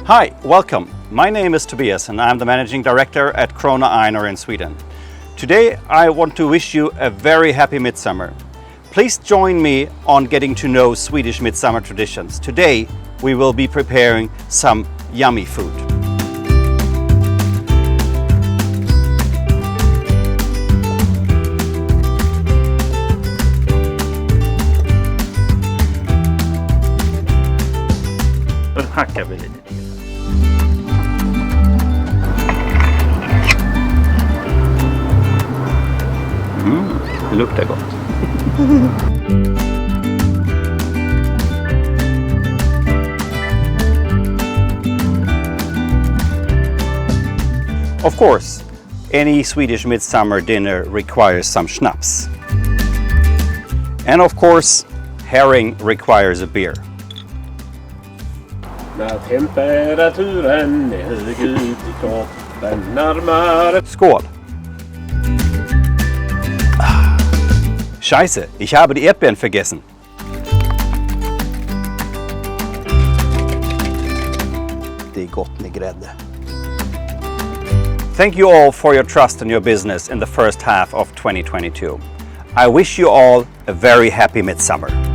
Hi, welcome. My name is Tobias and I'm the Managing Director at Krona Einar in Sweden. Today I want to wish you a very happy Midsummer. Please join me on getting to know Swedish Midsummer traditions. Today we will be preparing some yummy food. Då hackar vi lite till. Det luktar gott. Of course, any Swedish midsummer dinner requires some schnapps. And of course, herring requires a beer. När temperaturen är hög ut i kroppen närmare. Skål! Scheiße, ich habe die Erdbeeren vergessen. Det är gott med grädde. Thank you all for your trust in your business in the first half of 2022. I wish you all a very happy midsummer.